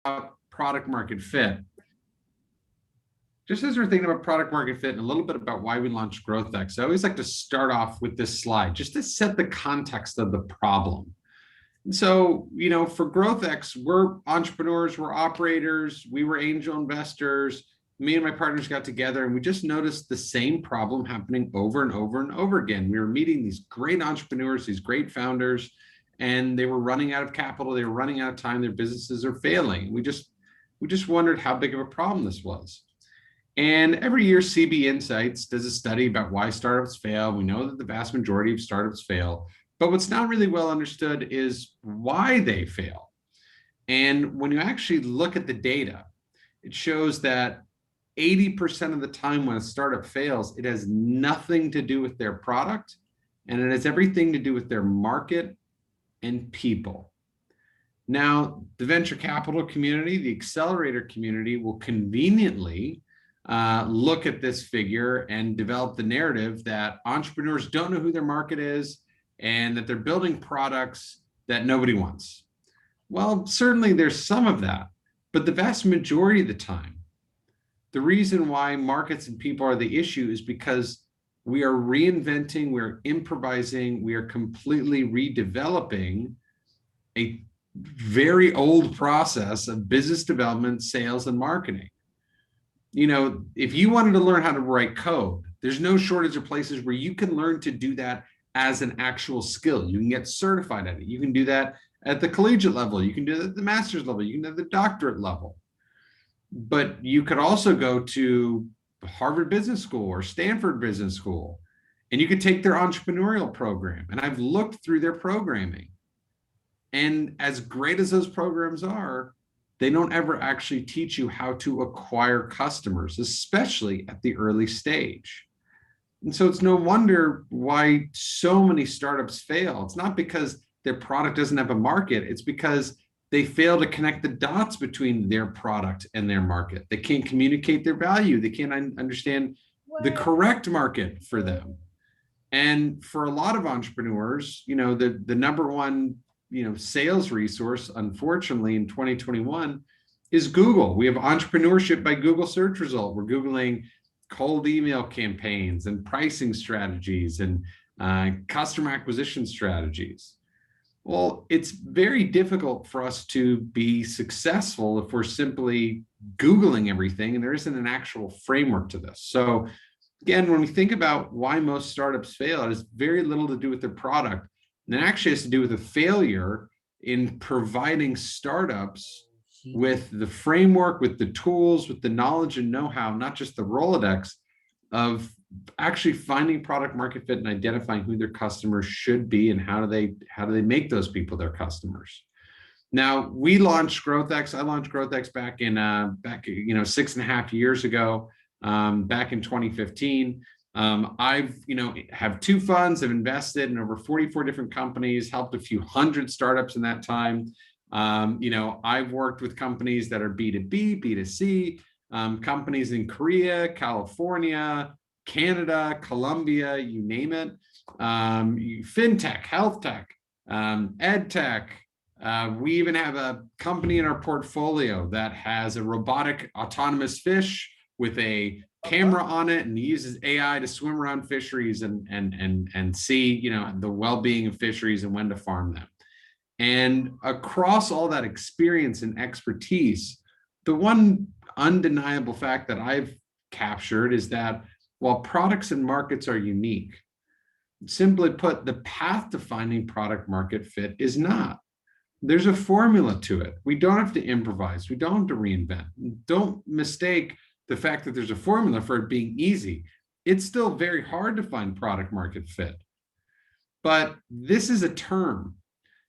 product market fit, just as we're thinking about product market fit and a little bit about why we launched GrowthX, I always like to start off with this slide just to set the context of the problem. And so, for GrowthX, we're entrepreneurs, we're operators, we were angel investors. Me and my partners got together and we just noticed the same problem happening over and over and over again. We were meeting these great entrepreneurs, these great founders, and they were running out of capital, they were running out of time, their businesses are failing. We just wondered how big of a problem this was. And every year, CB Insights does a study about why startups fail. We know that the vast majority of startups fail, but what's not really well understood is why they fail. And when you actually look at the data, it shows that 80% of the time when a startup fails, it has nothing to do with their product, and it has everything to do with their market and people. Now, the venture capital community, the accelerator community will conveniently look at this figure and develop the narrative that entrepreneurs don't know who their market is and that they're building products that nobody wants. Well, certainly there's some of that, but the vast majority of the time, the reason why markets and people are the issue is because we are reinventing, we're improvising, we are completely redeveloping a very old process of business development, sales, and marketing. If you wanted to learn how to write code, there's no shortage of places where you can learn to do that as an actual skill. You can get certified at it. You can do that at the collegiate level. You can do it at the master's level. You can do it at the doctorate level. But you could also go to Harvard Business School or Stanford Business School, and you could take their entrepreneurial program. And I've looked through their programming. And as great as those programs are, they don't ever actually teach you how to acquire customers, especially at the early stage. And so it's no wonder why so many startups fail. It's not because their product doesn't have a market. It's because they fail to connect the dots between their product and their market. They can't communicate their value. They can't understand the correct market for them. And for a lot of entrepreneurs, the number one sales resource, unfortunately, in 2021 is Google. We have entrepreneurship by Google search result. We're Googling cold email campaigns and pricing strategies and customer acquisition strategies. Well, it's very difficult for us to be successful if we're simply Googling everything and there isn't an actual framework to this. So again, when we think about why most startups fail, it has very little to do with their product. And it actually has to do with a failure in providing startups with the framework, with the tools, with the knowledge and know-how, not just the Rolodex, of actually finding product market fit and identifying who their customers should be and how do they make those people their customers. Now, we launched GrowthX. I launched GrowthX back 6.5 years ago, back in 2015. I've have two funds, have invested in over 44 different companies, helped a few hundred startups in that time. I've worked with companies that are B2B, B2C, companies in Korea, California, Canada, Colombia, you name it, fintech, health tech, ed tech. We even have a company in our portfolio that has a robotic autonomous fish with a camera on it and uses AI to swim around fisheries and see the well-being of fisheries and when to farm them. And across all that experience and expertise, the one undeniable fact that I've captured is that while products and markets are unique, simply put, the path to finding product market fit is not. There's a formula to it. We don't have to improvise. We don't have to reinvent. Don't mistake the fact that there's a formula for it being easy. It's still very hard to find product market fit. But this is a term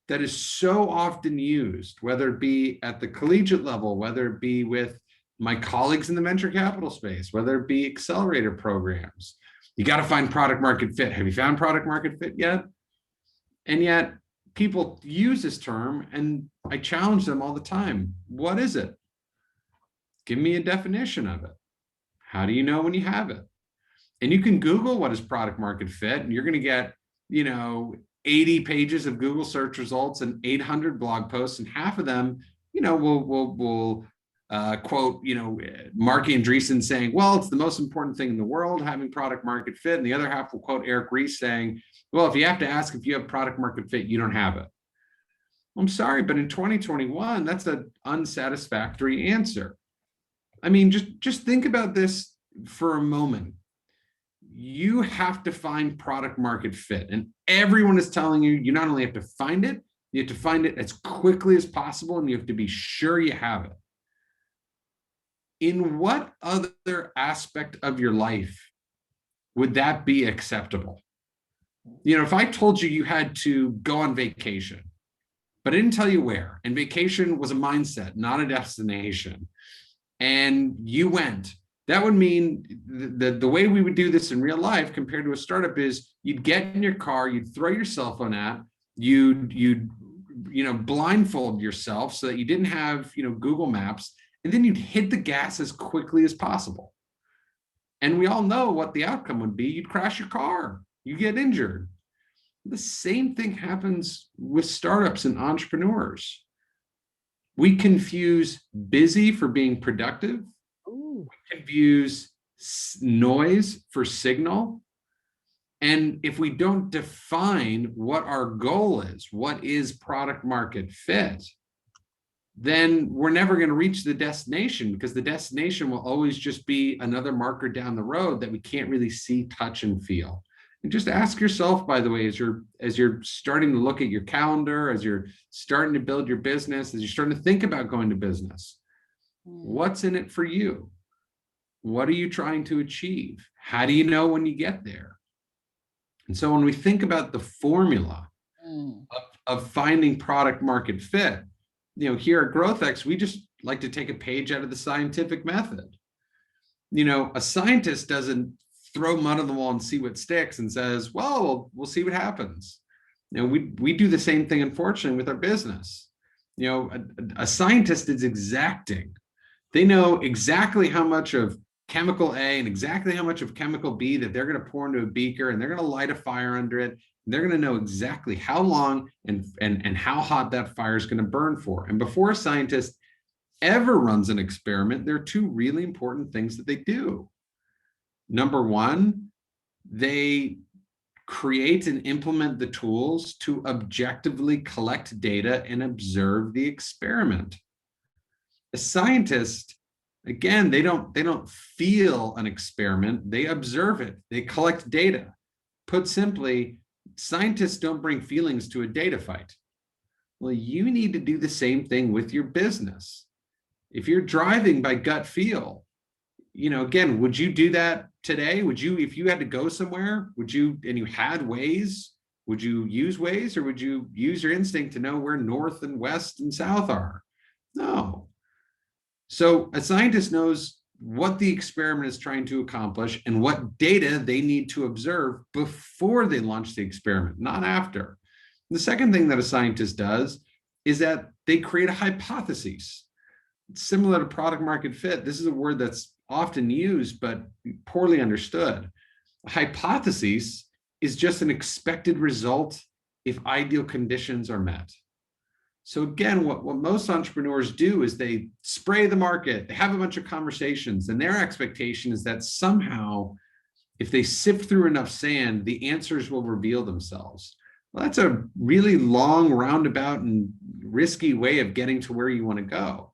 that is so often used, whether it be at the collegiate level, whether it be with my colleagues in the venture capital space, whether it be accelerator programs. You got to find product market fit. Have you found product market fit yet? And yet people use this term and I challenge them all the time. What is it? Give me a definition of it. How do you know when you have it? And you can Google what is product market fit and you're going to get, 80 pages of Google search results and 800 blog posts, and half of them we'll quote, Mark Andreessen saying, well, it's the most important thing in the world, having product market fit. And the other half will quote Eric Ries saying, well, if you have to ask if you have product market fit, you don't have it. I'm sorry, but in 2021, that's an unsatisfactory answer. I mean, just think about this for a moment. You have to find product market fit, and everyone is telling you, you not only have to find it, you have to find it as quickly as possible, and you have to be sure you have it. In what other aspect of your life would that be acceptable? If I told you you had to go on vacation, but I didn't tell you where, and vacation was a mindset, not a destination, and you went, that would mean the way we would do this in real life compared to a startup is you'd get in your car, you'd throw your cell phone out, you'd blindfold yourself so that you didn't have Google Maps, and then you'd hit the gas as quickly as possible. And we all know what the outcome would be. You'd crash your car, you get injured. The same thing happens with startups and entrepreneurs. We confuse busy for being productive. Ooh. We confuse noise for signal. And if we don't define what our goal is, what is product market fit, then we're never going to reach the destination, because the destination will always just be another marker down the road that we can't really see, touch, and feel. And just ask yourself, by the way, as you're starting to look at your calendar, as you're starting to build your business, as you're starting to think about going to business, what's in it for you? What are you trying to achieve? How do you know when you get there? And so when we think about the formula of finding product market fit, here at GrowthX, we just like to take a page out of the scientific method. A scientist doesn't throw mud on the wall and see what sticks and says, well, we'll see what happens. We do the same thing, unfortunately, with our business. A scientist is exacting. They know exactly how much of chemical A and exactly how much of chemical B that they're going to pour into a beaker, and they're going to light a fire under it. They're going to know exactly how long and how hot that fire is going to burn for. And before a scientist ever runs an experiment, there are two really important things that they do. Number one, they create and implement the tools to objectively collect data and observe the experiment. A scientist, again, they don't feel an experiment, they observe it, they collect data. Put simply, scientists don't bring feelings to a data fight. Well, you need to do the same thing with your business. If you're driving by gut feel, again, would you do that today? Would you, if you had to go somewhere, and you had Waze, would you use Waze, or would you use your instinct to know where north and west and south are? No. So a scientist knows what the experiment is trying to accomplish and what data they need to observe before they launch the experiment, not after. The second thing that a scientist does is that they create a hypothesis. It's similar to product market fit. This is a word that's often used but poorly understood. A hypothesis is just an expected result if ideal conditions are met. So again, what most entrepreneurs do is they spray the market, they have a bunch of conversations, and their expectation is that somehow, if they sift through enough sand, the answers will reveal themselves. Well, that's a really long, roundabout, and risky way of getting to where you want to go.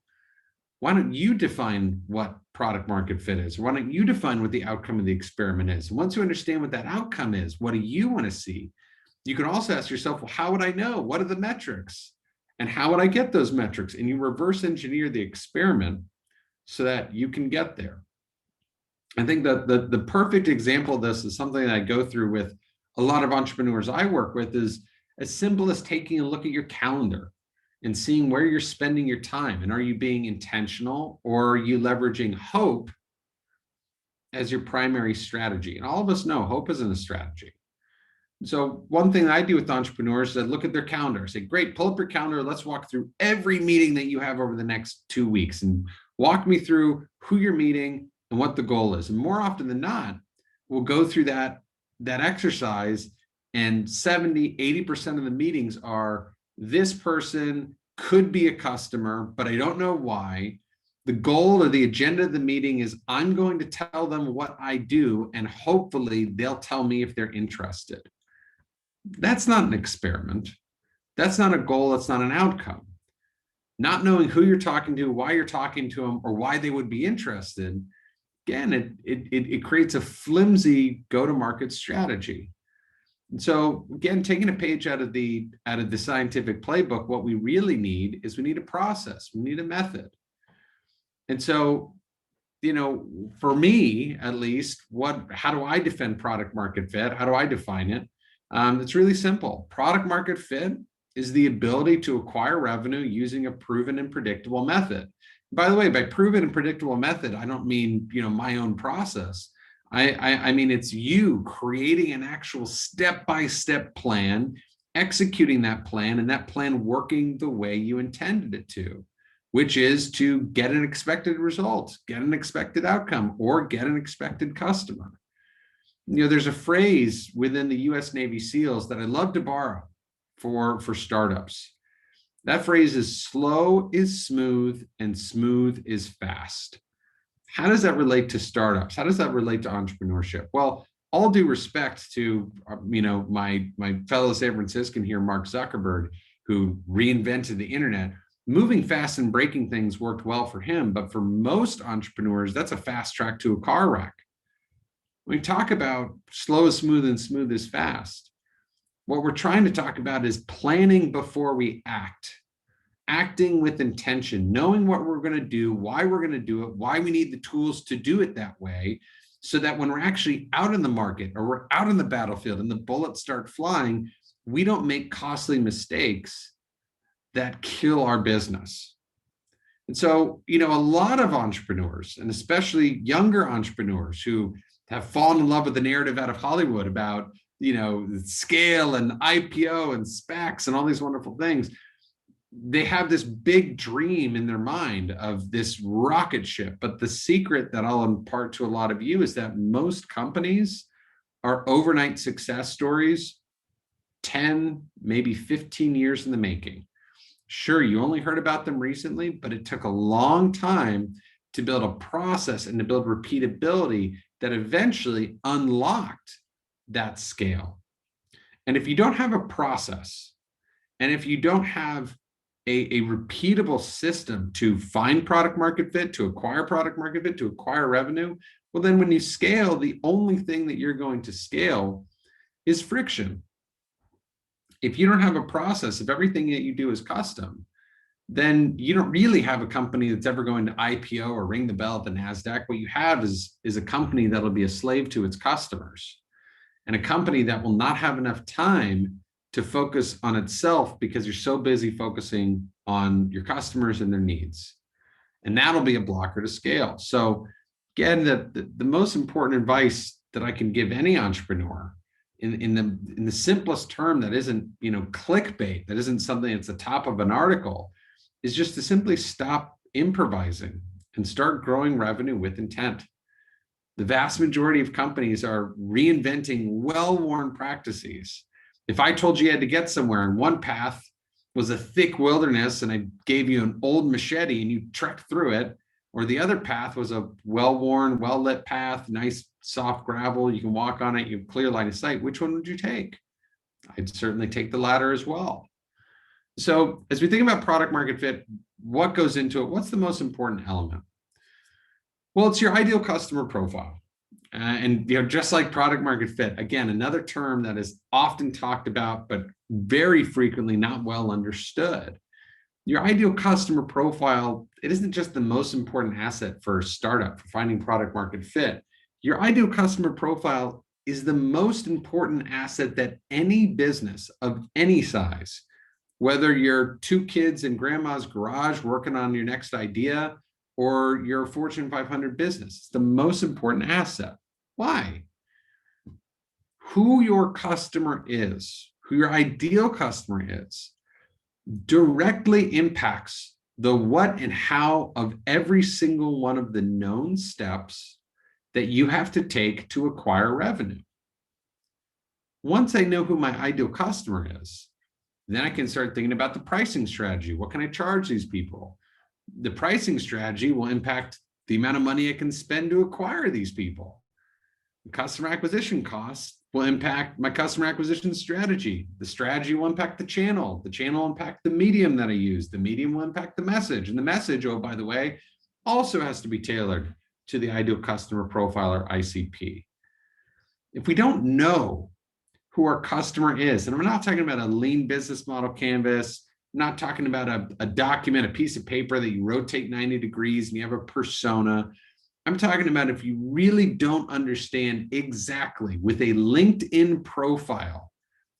Why don't you define what product market fit is? Why don't you define what the outcome of the experiment is? And once you understand what that outcome is, what do you want to see? You can also ask yourself, well, how would I know? What are the metrics? And how would I get those metrics? And you reverse engineer the experiment so that you can get there. I think that the perfect example of this is something that I go through with a lot of entrepreneurs I work with, is as simple as taking a look at your calendar and seeing where you're spending your time. And are you being intentional, or are you leveraging hope as your primary strategy? And all of us know hope isn't a strategy. So one thing I do with entrepreneurs is I look at their calendar, say, great, pull up your calendar. Let's walk through every meeting that you have over the next 2 weeks and walk me through who you're meeting and what the goal is. And more often than not, we'll go through that exercise, and 70, 80% of the meetings are this person could be a customer, but I don't know why. The goal or the agenda of the meeting is I'm going to tell them what I do, and hopefully they'll tell me if they're interested. That's not an experiment. That's not a goal. That's not an outcome. Not knowing who you're talking to, why you're talking to them, or why they would be interested, again, it creates a flimsy go-to-market strategy. And so again, taking a page out of the scientific playbook, what we really need is we need a process, we need a method. And so, for me at least, how do I defend product market fit? How do I define it? It's really simple. Product market fit is the ability to acquire revenue using a proven and predictable method. By the way, by proven and predictable method, I don't mean, my own process. I mean, it's you creating an actual step-by-step plan, executing that plan, and that plan working the way you intended it to, which is to get an expected result, get an expected outcome, or get an expected customer. There's a phrase within the US Navy SEALs that I love to borrow for startups. That phrase is slow is smooth and smooth is fast. How does that relate to startups? How does that relate to entrepreneurship? Well, all due respect to my fellow San Franciscan here, Mark Zuckerberg, who reinvented the internet. Moving fast and breaking things worked well for him, but for most entrepreneurs, that's a fast track to a car wreck. When we talk about slow is smooth and smooth is fast, what we're trying to talk about is planning before we act. Acting with intention, knowing what we're going to do, why we're going to do it, why we need the tools to do it that way, so that when we're actually out in the market or we're out in the battlefield and the bullets start flying, we don't make costly mistakes that kill our business. And so, a lot of entrepreneurs, and especially younger entrepreneurs who have fallen in love with the narrative out of Hollywood about, scale and IPO and SPACs and all these wonderful things, they have this big dream in their mind of this rocket ship. But the secret that I'll impart to a lot of you is that most companies are overnight success stories, 10, maybe 15 years in the making. Sure, you only heard about them recently, but it took a long time to build a process and to build repeatability that eventually unlocked that scale. And if you don't have a process, and if you don't have a repeatable system to find product market fit, to acquire product market fit, to acquire revenue, well, then when you scale, the only thing that you're going to scale is friction. If you don't have a process, if everything that you do is custom, then you don't really have a company that's ever going to IPO or ring the bell at the NASDAQ. What you have is a company that'll be a slave to its customers, and a company that will not have enough time to focus on itself because you're so busy focusing on your customers and their needs. And that'll be a blocker to scale. So again, the most important advice that I can give any entrepreneur in the simplest term that isn't, clickbait, that isn't something that's the top of an article, is just to simply stop improvising and start growing revenue with intent. The vast majority of companies are reinventing well-worn practices. If I told you had to get somewhere and one path was a thick wilderness and I gave you an old machete and you trekked through it, or the other path was a well-worn, well-lit path, nice soft gravel, you can walk on it, you have clear line of sight, which one would you take? I'd certainly take the latter as well. So as we think about product market fit, what goes into it? What's the most important element? Well, it's your ideal customer profile. And just like product market fit, again, another term that is often talked about, but very frequently not well understood. Your ideal customer profile, it isn't just the most important asset for a startup, for finding product market fit. Your ideal customer profile is the most important asset that any business of any size, whether you're two kids in grandma's garage working on your next idea, or you're a Fortune 500 business, it's the most important asset. Why? Who your customer is, who your ideal customer is, directly impacts the what and how of every single one of the known steps that you have to take to acquire revenue. Once I know who my ideal customer is, Then I can start thinking about the pricing strategy. What can I charge these people? The pricing strategy will impact the amount of money I can spend to acquire these people. The customer acquisition costs will impact my customer acquisition strategy. The strategy will impact the channel. The channel will impact the medium that I use. The medium will impact the message. And the message, oh, by the way, also has to be tailored to the ideal customer profile or ICP. If we don't know who our customer is, and I'm not talking about a lean business model canvas, I'm not talking about a document, a piece of paper that you rotate 90 degrees and you have a persona. I'm talking about if you really don't understand exactly with a LinkedIn profile,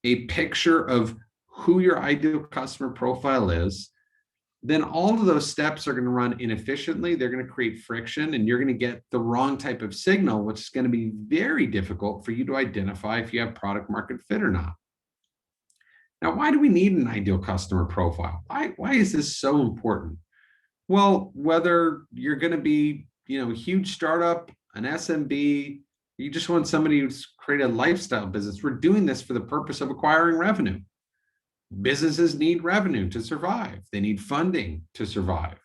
a picture of who your ideal customer profile is, then all of those steps are going to run inefficiently. They're going to create friction, and you're going to get the wrong type of signal, which is going to be very difficult for you to identify if you have product market fit or not. Now, why do we need an ideal customer profile? Why is this so important? Well, whether you're going to be, a huge startup, an SMB, you just want somebody who's created a lifestyle business. We're doing this for the purpose of acquiring revenue. Businesses need revenue to survive. They need funding to survive.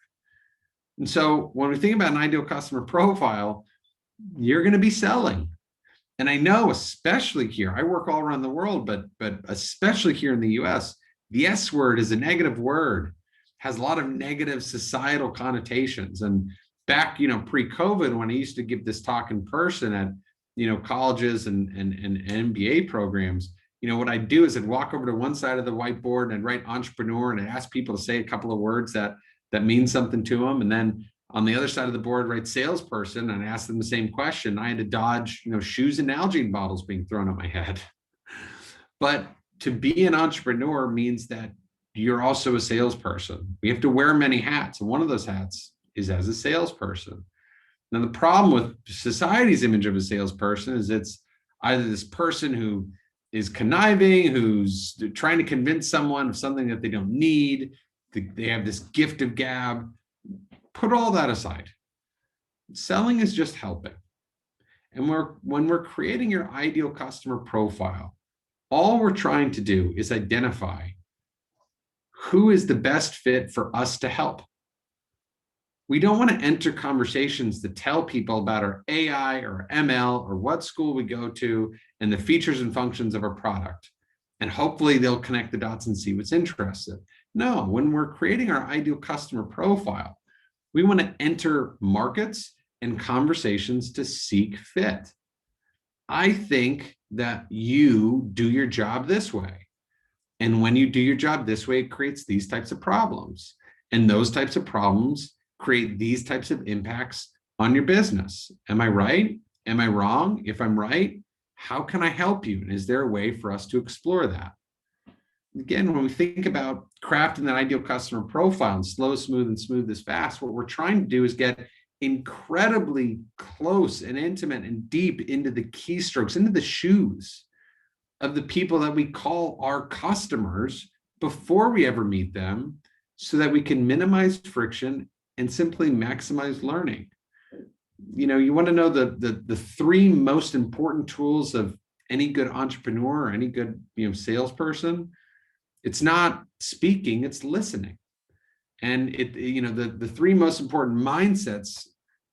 And so when we think about an ideal customer profile, you're going to be selling. And I know, especially here, I work all around the world, but especially here in the US, the S word is a negative word, has a lot of negative societal connotations. And back, pre-COVID, when I used to give this talk in person at, colleges and MBA programs, what I'd do is I'd walk over to one side of the whiteboard and I'd write entrepreneur and I'd ask people to say a couple of words that mean something to them. And then on the other side of the board, write salesperson and ask them the same question. I had to dodge, shoes and Nalgene bottles being thrown at my head. But to be an entrepreneur means that you're also a salesperson. We have to wear many hats. And one of those hats is as a salesperson. Now, the problem with society's image of a salesperson is it's either this person who is conniving, who's trying to convince someone of something that they don't need. They have this gift of gab. Put all that aside. Selling is just helping. And when we're creating your ideal customer profile, all we're trying to do is identify who is the best fit for us to help. We don't want to enter conversations that tell people about our AI or ML or what school we go to and the features and functions of our product. And hopefully they'll connect the dots and see what's interested. No, when we're creating our ideal customer profile, we want to enter markets and conversations to seek fit. I think that you do your job this way. And when you do your job this way, it creates these types of problems. And those types of problems create these types of impacts on your business. Am I right? Am I wrong? If I'm right, how can I help you? And is there a way for us to explore that? Again, when we think about crafting that ideal customer profile and slow, smooth, and smooth is fast, what we're trying to do is get incredibly close and intimate and deep into the keystrokes, into the shoes of the people that we call our customers before we ever meet them, so that we can minimize friction and simply maximize learning. You want to know the three most important tools of any good entrepreneur or any good salesperson. It's not speaking, it's listening. And the three most important mindsets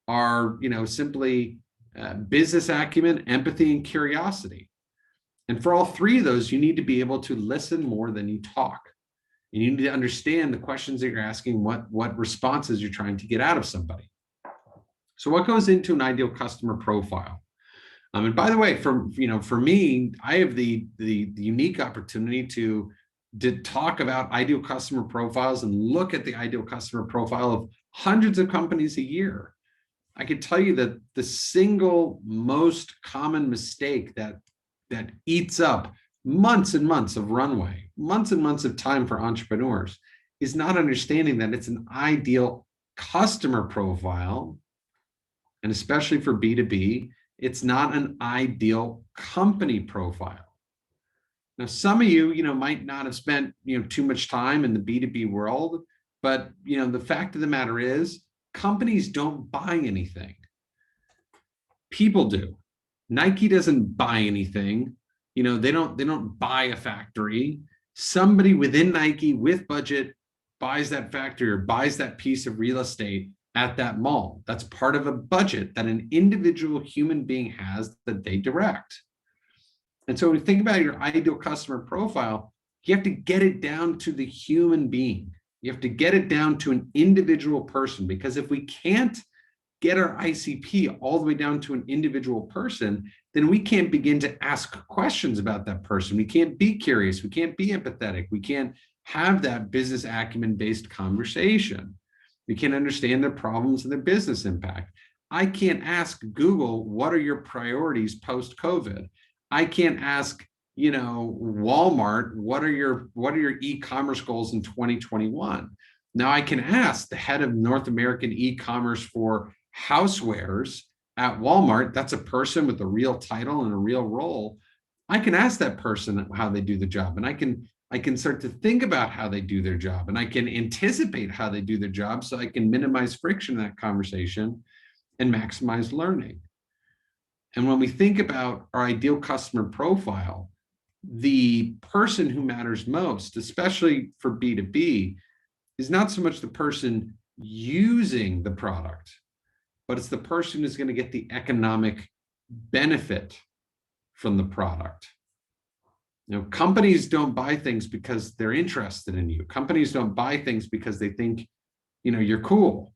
are simply business acumen, empathy, and curiosity. And for all three of those, you need to be able to listen more than you talk. And you need to understand the questions that you're asking, what responses you're trying to get out of somebody. So what goes into an ideal customer profile? And by the way, for me, I have the unique opportunity to talk about ideal customer profiles and look at the ideal customer profile of hundreds of companies a year. I can tell you that the single most common mistake that eats up months and months of runway, months and months of time for entrepreneurs, is not understanding that it's an ideal customer profile. And especially for B2B, it's not an ideal company profile. Now, some of you, might not have spent, too much time in the B2B world, but, the fact of the matter is companies don't buy anything. People do. Nike doesn't buy anything. They don't buy a factory. Somebody within Nike with budget buys that factory or buys that piece of real estate at that mall. That's part of a budget that an individual human being has that they direct. And so when you think about your ideal customer profile, you have to get it down to the human being. You have to get it down to an individual person, because if we can't get our ICP all the way down to an individual person, then we can't begin to ask questions about that person. We can't be curious. We can't be empathetic. We can't have that business acumen-based conversation. We can't understand their problems and their business impact. I can't ask Google, what are your priorities post-COVID? I can't ask, Walmart, what are your e-commerce goals in 2021? Now I can ask the head of North American e-commerce for housewares at Walmart. That's a person with a real title and a real role. I can ask that person how they do the job, and I can start to think about how they do their job, and I can anticipate how they do their job so I can minimize friction in that conversation and maximize learning. And when we think about our ideal customer profile, the person who matters most, especially for B2B, is not so much the person using the product, but it's the person who's going to get the economic benefit from the product. Companies don't buy things because they're interested in you. Companies don't buy things because they think, you're cool.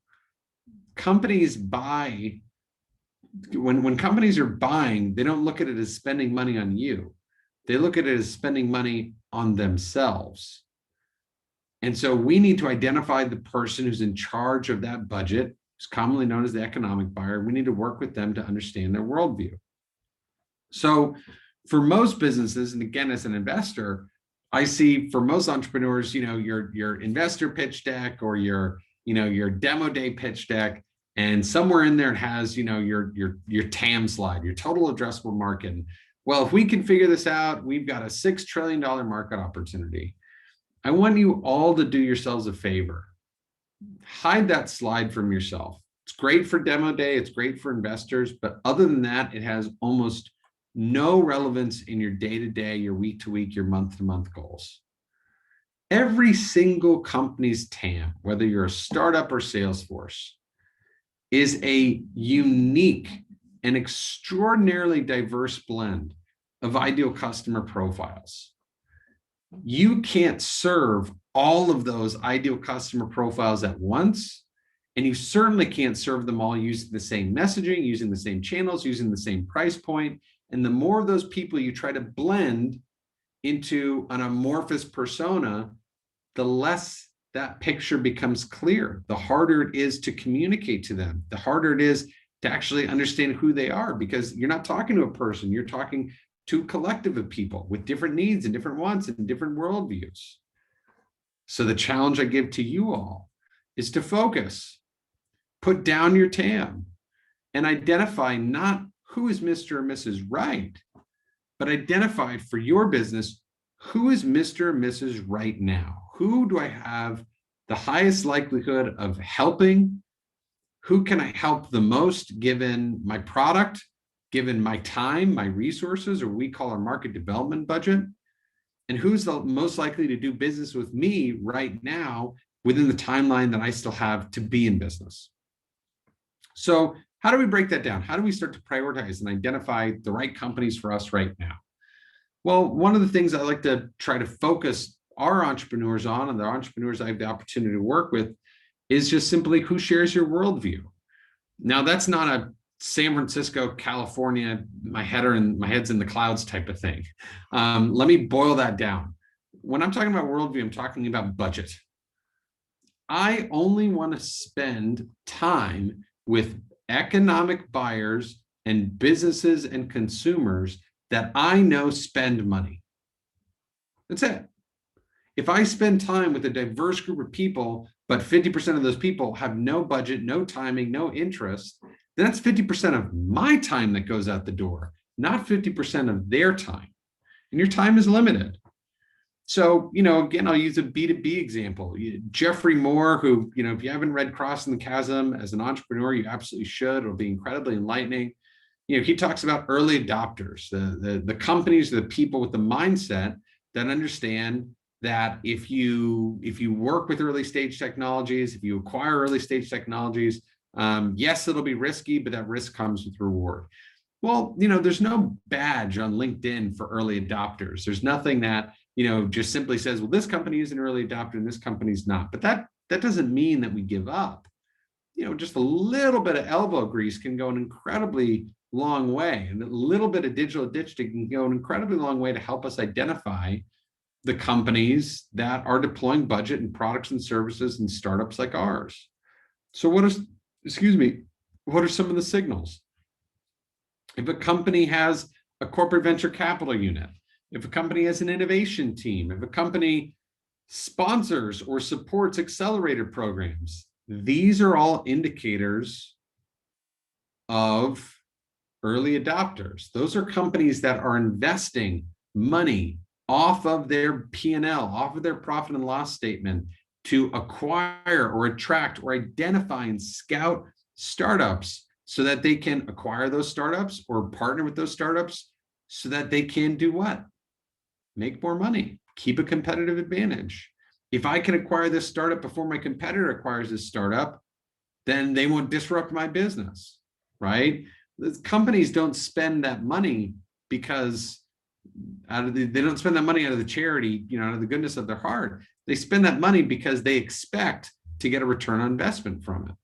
Companies buy, when companies are buying, they don't look at it as spending money on you. They look at it as spending money on themselves. And so we need to identify the person who's in charge of that budget, who's commonly known as the economic buyer. We need to work with them to understand their worldview. So for most businesses, and again, as an investor, I see for most entrepreneurs, your investor pitch deck or your demo day pitch deck, and somewhere in there it has, your TAM slide, your total addressable market. Well, if we can figure this out, we've got a $6 trillion market opportunity. I want you all to do yourselves a favor. Hide that slide from yourself. It's great for demo day. It's great for investors. But other than that, it has almost no relevance in your day-to-day, your week-to-week, your month-to-month goals. Every single company's TAM, whether you're a startup or Salesforce, is a unique and extraordinarily diverse blend of ideal customer profiles. You can't serve all of those ideal customer profiles at once, and you certainly can't serve them all using the same messaging, using the same channels, using the same price point. And the more of those people you try to blend into an amorphous persona, the less that picture becomes clear, the harder it is to communicate to them, the harder it is to actually understand who they are, because you're not talking to a person, you're talking to a collective of people with different needs and different wants and different worldviews. So the challenge I give to you all is to focus, put down your TAM, and identify not who is Mr. or Mrs. Right, but identify for your business, who is Mr. or Mrs. Right now? Who do I have the highest likelihood of helping? Who can I help the most given my product, given my time, my resources, or what we call our market development budget? And who's the most likely to do business with me right now within the timeline that I still have to be in business? So how do we break that down? How do we start to prioritize and identify the right companies for us right now? Well, one of the things I like to try to focus our entrepreneurs on, and the entrepreneurs I have the opportunity to work with, is just simply who shares your worldview. Now, that's not a San Francisco, California, my head's in the clouds type of thing. Let me boil that down. When I'm talking about worldview, I'm talking about budget. I only want to spend time with economic buyers and businesses and consumers that I know spend money. That's it. If I spend time with a diverse group of people, but 50% of those people have no budget, no timing, no interest, then that's 50% of my time that goes out the door, not 50% of their time. And your time is limited. So, again, I'll use a B2B example. Jeffrey Moore, who, if you haven't read Crossing the Chasm as an entrepreneur, you absolutely should. It'll be incredibly enlightening. He talks about early adopters, the companies, the people with the mindset that understand that if you work with early stage technologies, if you acquire early stage technologies, yes, it'll be risky, but that risk comes with reward. Well, there's no badge on LinkedIn for early adopters. There's nothing that, just simply says, well, this company is an early adopter and this company's not. But that doesn't mean that we give up. Just a little bit of elbow grease can go an incredibly long way. And a little bit of digital ditch can go an incredibly long way to help us identify the companies that are deploying budget and products and services and startups like ours. So what are some of the signals? If a company has a corporate venture capital unit, if a company has an innovation team, if a company sponsors or supports accelerator programs, these are all indicators of early adopters. Those are companies that are investing money off of their P&L, off of their profit and loss statement to acquire or attract or identify and scout startups so that they can acquire those startups or partner with those startups so that they can do what? Make more money, keep a competitive advantage. If I can acquire this startup before my competitor acquires this startup, then they won't disrupt my business, right? The companies don't spend that money because they don't spend that money out of the charity, out of the goodness of their heart. They spend that money because they expect to get a return on investment from it.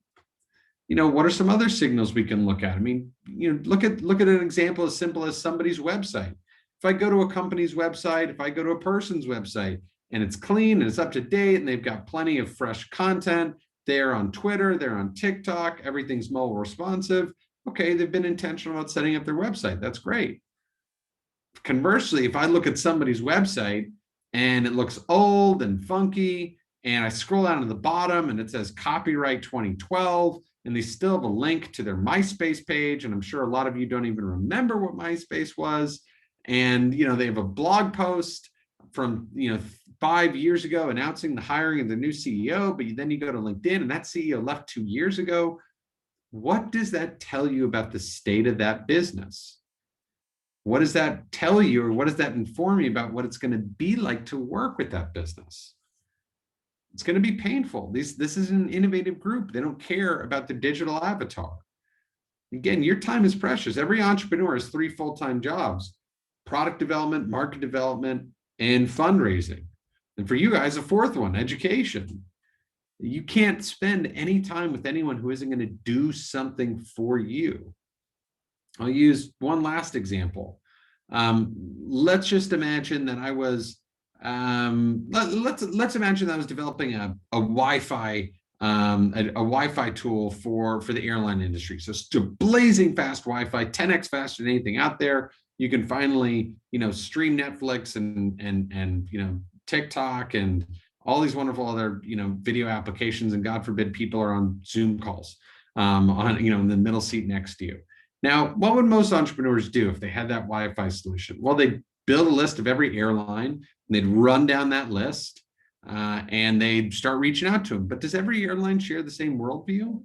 What are some other signals we can look at? I mean, look at an example as simple as somebody's website. If I go to a company's website, if I go to a person's website and it's clean and it's up to date and they've got plenty of fresh content, they're on Twitter, they're on TikTok, everything's mobile responsive. Okay, they've been intentional about setting up their website. That's great. Conversely, if I look at somebody's website and it looks old and funky, and I scroll down to the bottom and it says copyright 2012, and they still have a link to their MySpace page, and I'm sure a lot of you don't even remember what MySpace was, and they have a blog post from 5 years ago announcing the hiring of the new CEO, but then you go to LinkedIn and that CEO left 2 years ago. What does that tell you about the state of that business? What does that tell you, or what does that inform you about what it's going to be like to work with that business? It's going to be painful. This is an innovative group. They don't care about the digital avatar. Again, your time is precious. Every entrepreneur has 3 full-time jobs: product development, market development, and fundraising. And for you guys, a 4th one, education. You can't spend any time with anyone who isn't going to do something for you. I'll use one last example. Let's just imagine that I was, let's imagine that I was developing a Wi-Fi tool for the airline industry. So it's blazing fast Wi-Fi, 10x faster than anything out there. You can finally, stream Netflix and TikTok and all these wonderful other, video applications. And God forbid people are on Zoom calls, in the middle seat next to you. Now, what would most entrepreneurs do if they had that Wi-Fi solution? Well, they'd build a list of every airline, and they'd run down that list, and they'd start reaching out to them. But does every airline share the same worldview?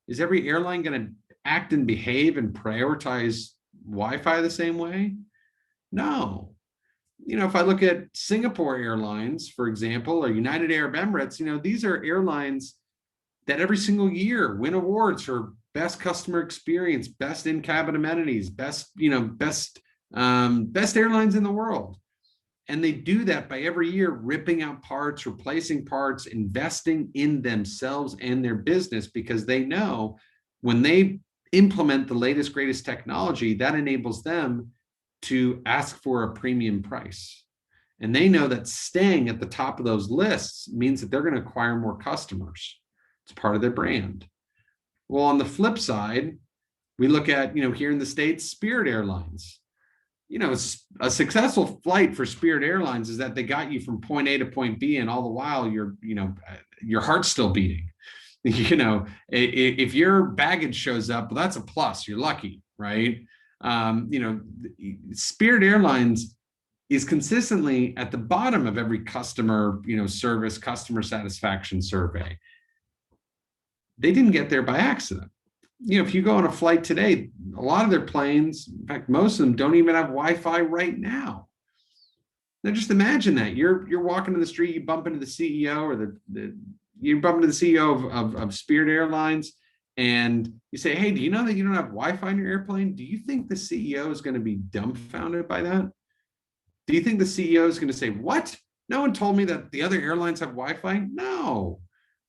Is every airline going to act and behave and prioritize Wi-Fi the same way? No. If I look at Singapore Airlines, for example, or United Arab Emirates, these are airlines that every single year win awards for best customer experience, best in-cabin amenities, best airlines in the world. And they do that by every year ripping out parts, replacing parts, investing in themselves and their business, because they know when they implement the latest, greatest technology, that enables them to ask for a premium price. And they know that staying at the top of those lists means that they're going to acquire more customers. It's part of their brand. Well, on the flip side, we look at, here in the States, Spirit Airlines. A successful flight for Spirit Airlines is that they got you from point A to point B, and all the while your heart's still beating. If your baggage shows up, well, that's a plus. You're lucky, right? Spirit Airlines is consistently at the bottom of every customer, service, customer satisfaction survey. They didn't get there by accident. If you go on a flight today, a lot of their planes, in fact, most of them don't even have Wi-Fi right now. Now just imagine that you're walking in the street, you bump into the CEO or you bump into the CEO of Spirit Airlines, and you say, hey, do you know that you don't have Wi-Fi in your airplane? Do you think the CEO is going to be dumbfounded by that? Do you think the CEO is going to say, what? No one told me that the other airlines have Wi-Fi? No,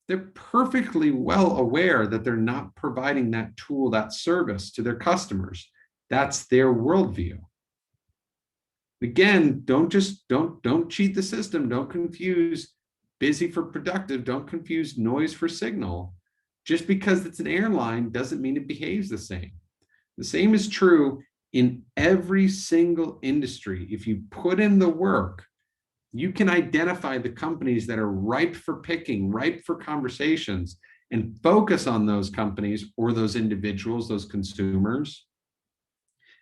they're perfectly well aware that they're not providing that tool, that service to their customers. That's their worldview. Again, don't cheat the system. Don't confuse busy for productive. Don't confuse noise for signal. Just because it's an airline doesn't mean it behaves the same. The same is true in every single industry. If you put in the work, you can identify the companies that are ripe for picking, ripe for conversations, and focus on those companies or those individuals, those consumers.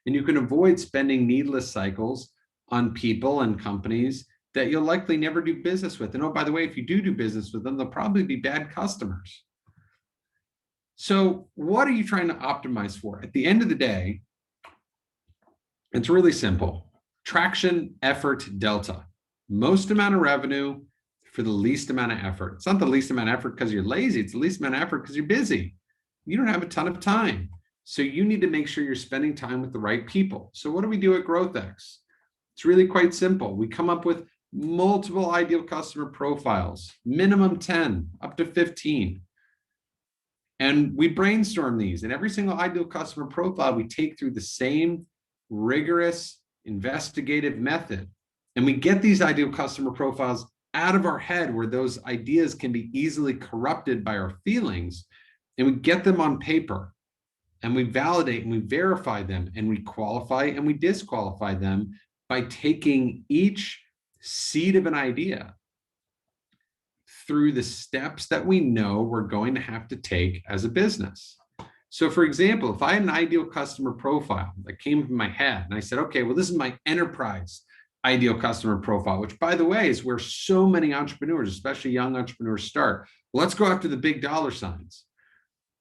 And you can avoid spending needless cycles on people and companies that you'll likely never do business with. And oh, by the way, if you do business with them, they'll probably be bad customers. So what are you trying to optimize for? At the end of the day, it's really simple. Traction, effort, delta. Most amount of revenue for the least amount of effort. It's not the least amount of effort because you're lazy. It's the least amount of effort because you're busy. You don't have a ton of time. So you need to make sure you're spending time with the right people. So what do we do at GrowthX? It's really quite simple. We come up with multiple ideal customer profiles, minimum 10, up to 15. And we brainstorm these, and every single ideal customer profile we take through the same rigorous investigative method. And we get these ideal customer profiles out of our head where those ideas can be easily corrupted by our feelings. And we get them on paper, and we validate and we verify them, and we qualify and we disqualify them by taking each seed of an idea through the steps that we know we're going to have to take as a business. So for example, if I had an ideal customer profile that came from my head and I said, okay, well, this is my enterprise ideal customer profile, which by the way, is where so many entrepreneurs, especially young entrepreneurs, start. Let's go after the big dollar signs.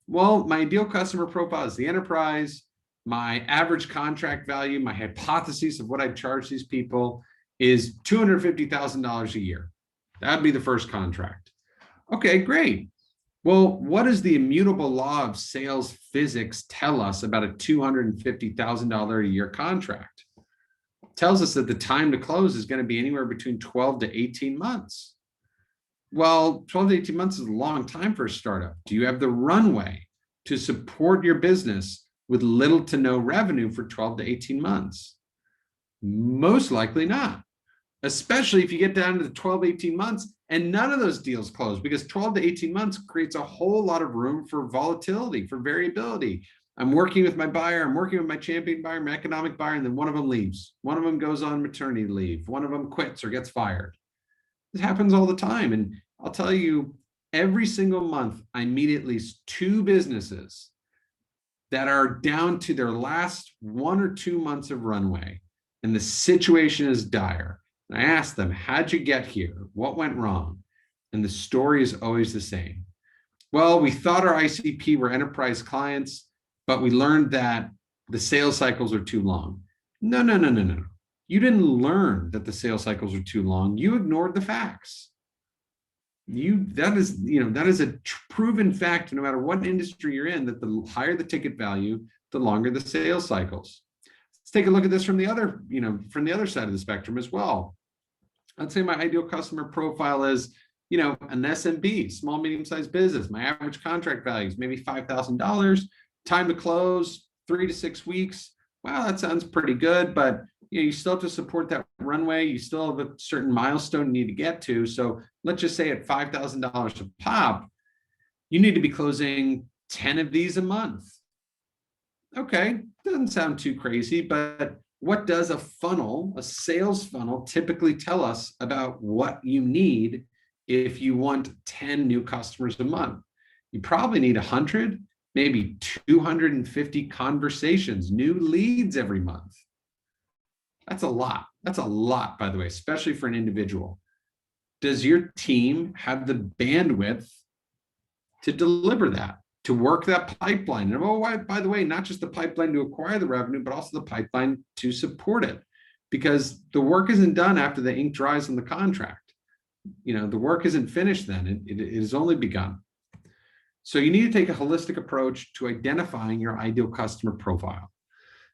Well, my ideal customer profile is the enterprise. My average contract value, my hypothesis of what I'd charge these people is $250,000 a year. That'd be the first contract. Okay, great. Well, what does the immutable law of sales physics tell us about a $250,000 a year contract? It tells us that the time to close is going to be anywhere between 12 to 18 months. Well, 12 to 18 months is a long time for a startup. Do you have the runway to support your business with little to no revenue for 12 to 18 months? Most likely not, especially if you get down to the 12, 18 months and none of those deals close, because 12 to 18 months creates a whole lot of room for volatility, for variability. I'm working with my buyer, I'm working with my champion buyer, my economic buyer, and then one of them leaves. One of them goes on maternity leave. One of them quits or gets fired. This happens all the time. And I'll tell you, every single month, I meet at least 2 businesses that are down to their last 1 or 2 months of runway, and the situation is dire. And I ask them, how'd you get here? What went wrong? And the story is always the same. Well, we thought our ICP were enterprise clients, but we learned that the sales cycles are too long. No. You didn't learn that the sales cycles are too long. You ignored the facts. That is a proven fact, no matter what industry you're in, that the higher the ticket value, the longer the sales cycles. Let's take a look at this from the other, from the other side of the spectrum as well. I'd say my ideal customer profile is, an SMB, small, medium-sized business. My average contract value is maybe $5,000. Time to close, 3 to 6 weeks. Wow, that sounds pretty good, but you still have to support that runway. You still have a certain milestone you need to get to. So let's just say at $5,000 a pop, you need to be closing 10 of these a month. Okay, doesn't sound too crazy, but what does a sales funnel typically tell us about what you need if you want 10 new customers a month? You probably need 100, maybe 250 conversations, new leads every month. That's a lot. That's a lot, by the way, especially for an individual. Does your team have the bandwidth to deliver that, to work that pipeline? And by the way, not just the pipeline to acquire the revenue, but also the pipeline to support it. because the work isn't done after the ink dries on the contract. The work isn't finished then. It has only begun. So you need to take a holistic approach to identifying your ideal customer profile.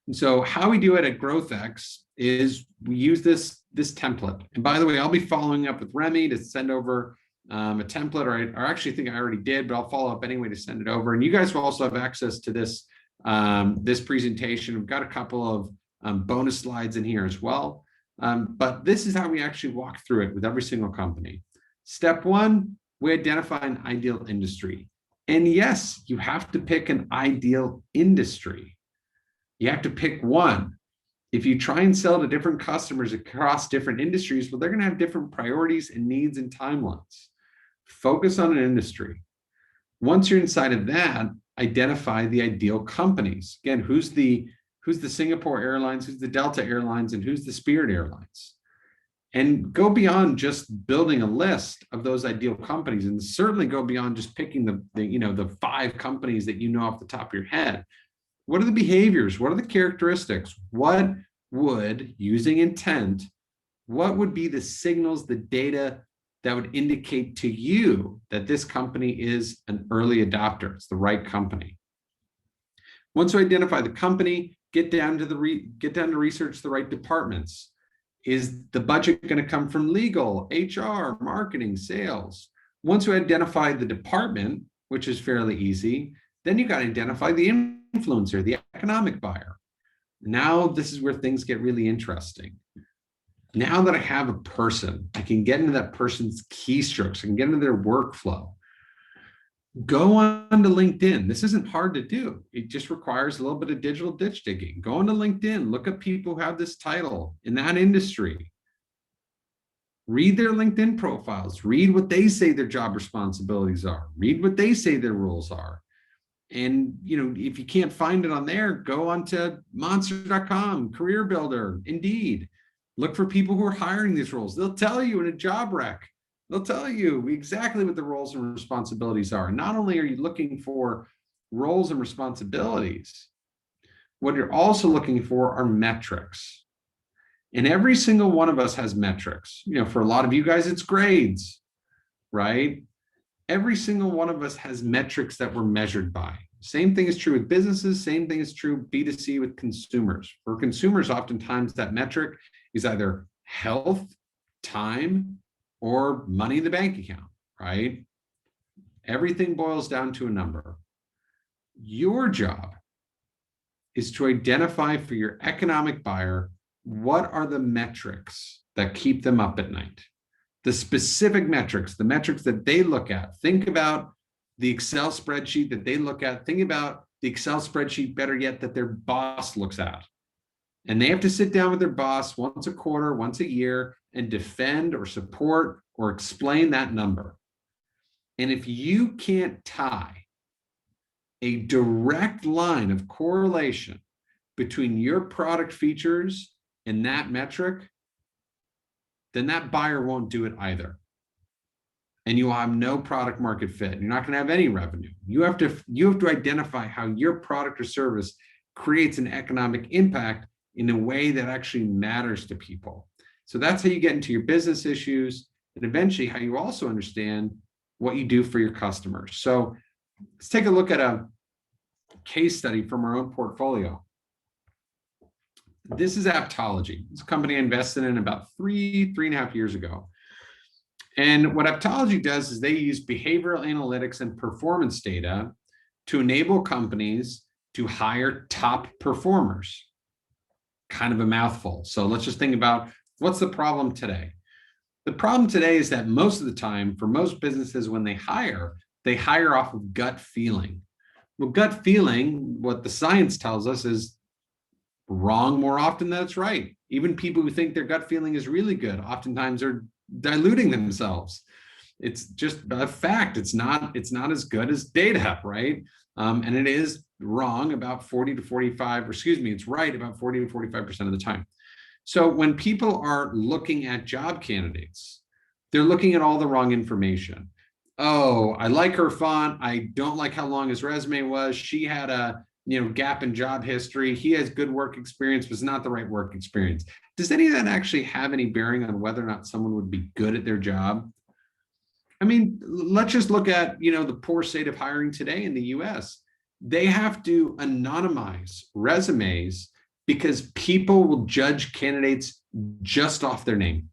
And so how we do it at GrowthX is we use this template. And by the way, I'll be following up with Remy to send over a template, or I actually think I already did, but I'll follow up anyway to send it over. And you guys will also have access to this, this presentation. We've got a couple of bonus slides in here as well. But this is how we actually walk through it with every single company. Step one, we identify an ideal industry. And yes, you have to pick an ideal industry. You have to pick one. If you try and sell to different customers across different industries, well, they're going to have different priorities and needs and timelines. Focus on an industry. Once you're inside of that, identify the ideal companies. Again, who's the Singapore Airlines, who's the Delta Airlines, and who's the Spirit Airlines? And go beyond just building a list of those ideal companies, and certainly go beyond just picking the 5 companies that you know off the top of your head. What are the behaviors? What are the characteristics? What would, using intent, what would be the signals, the data that would indicate to you that this company is an early adopter? It's the right company. Once you identify the company, get down to research the right departments. Is the budget going to come from legal, HR, marketing, sales? Once you identify the department, which is fairly easy, then you got to identify the influencer, the economic buyer. Now this is where things get really interesting. Now that I have a person, I can get into that person's keystrokes, I can get into their workflow. Go on to LinkedIn. This isn't hard to do. It just requires a little bit of digital ditch digging. Go onto LinkedIn, look at people who have this title in that industry. Read their LinkedIn profiles. Read what they say their job responsibilities are. Read what they say their roles are. And if you can't find it on there, go on to monster.com, Career Builder, Indeed. Look for people who are hiring these roles. They'll tell you in a job rec. They'll tell you exactly what the roles and responsibilities are. Not only are you looking for roles and responsibilities, what you're also looking for are metrics. And every single one of us has metrics. For a lot of you guys, it's grades, right? Every single one of us has metrics that we're measured by. Same thing is true with businesses. Same thing is true B2C with consumers. For consumers, oftentimes that metric is either health, time, or money in the bank account, right? Everything boils down to a number. Your job is to identify for your economic buyer, what are the metrics that keep them up at night? The specific metrics, the metrics that they look at. Think about the Excel spreadsheet that they look at. Think about the Excel spreadsheet, better yet, that their boss looks at. And they have to sit down with their boss once a quarter, once a year, and defend or support or explain that number. And if you can't tie a direct line of correlation between your product features and that metric, then that buyer won't do it either. And you will have no product market fit. You're not going to have any revenue. You have to identify how your product or service creates an economic impact in a way that actually matters to people. So that's how you get into your business issues, and eventually how you also understand what you do for your customers. So let's take a look at a case study from our own portfolio. This is Aptology. It's a company I invested in about three and a half years ago. And what Aptology does is they use behavioral analytics and performance data to enable companies to hire top performers. Kind of a mouthful. So let's just think about, what's the problem today? The problem today is that most of the time, for most businesses, when they hire off of gut feeling. Well, gut feeling, what the science tells us, is wrong more often than it's right. Even people who think their gut feeling is really good oftentimes are diluting themselves. It's just a fact. It's not as good as data, right? And it is wrong about 40 to 45, or excuse me, it's right about 40 to 45% of the time. So when people are looking at job candidates, they're looking at all the wrong information. Oh, I like her font. I don't like how long his resume was. She had a gap in job history. He has good work experience, was not the right work experience. Does any of that actually have any bearing on whether or not someone would be good at their job? I mean, let's just look at, the poor state of hiring today in the US. They have to anonymize resumes because people will judge candidates just off their name.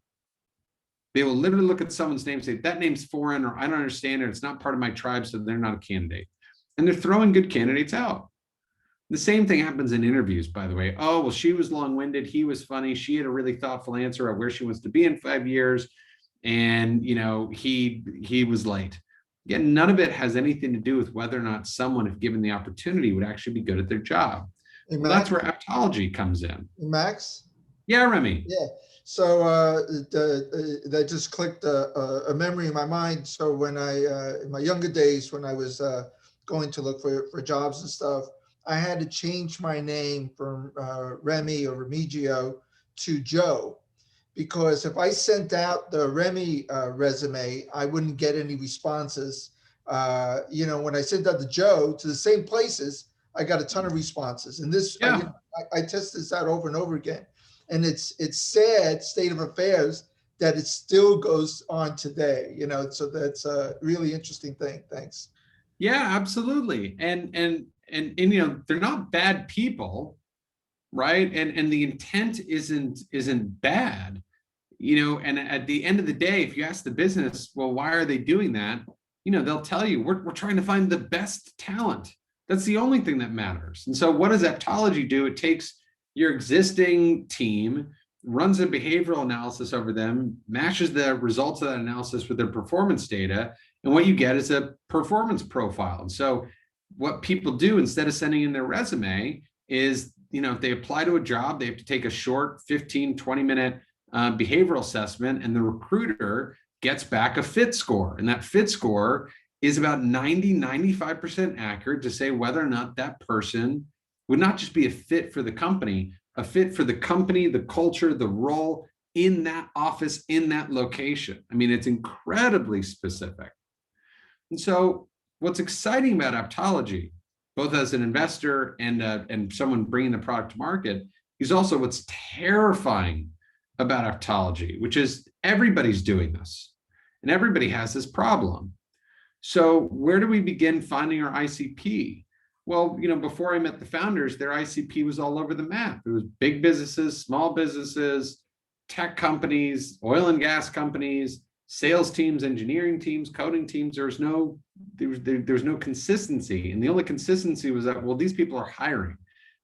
They will literally look at someone's name and say, that name's foreign, or I don't understand it. It's not part of my tribe, so they're not a candidate. And they're throwing good candidates out. The same thing happens in interviews, by the way. Oh, well, she was long-winded. He was funny. She had a really thoughtful answer of where she wants to be in 5 years. And, he was late. Again, none of it has anything to do with whether or not someone, if given the opportunity, would actually be good at their job. Hey, Well, that's where aptology comes in. Max? Yeah, Remy. Yeah. So that just clicked a memory in my mind. So when in my younger days, when I was going to look for jobs and stuff, I had to change my name from Remy or Remigio to Joe, because if I sent out the Remy resume, I wouldn't get any responses. When I sent out the Joe to the same places, I got a ton of responses. And this, Yeah. I test this out over and over again. And it's sad state of affairs that it still goes on today, so that's a really interesting thing. Thanks. Yeah, absolutely. And they're not bad people, right? And the intent isn't bad, and at the end of the day, if you ask the business, well, why are they doing that? They'll tell you, we're trying to find the best talent. That's the only thing that matters. And so what does aptology do? It takes your existing team, runs a behavioral analysis over them, matches the results of that analysis with their performance data, and what you get is a performance profile. And so what people do, instead of sending in their resume, is, if they apply to a job, they have to take a short 15, 20-minute behavioral assessment, and the recruiter gets back a fit score. And that fit score is about 95% accurate to say whether or not that person would not just be a fit for the company, a fit for the company, the culture, the role in that office, in that location. I mean, it's incredibly specific. And so what's exciting about aptology, both as an investor and someone bringing the product to market, is also what's terrifying about aptology, which is everybody's doing this and everybody has this problem. So where do we begin finding our ICP? Well, before I met the founders, their ICP was all over the map. It was big businesses, small businesses, tech companies, oil and gas companies, sales teams, engineering teams, coding teams. There was no consistency. And the only consistency was that, well, these people are hiring.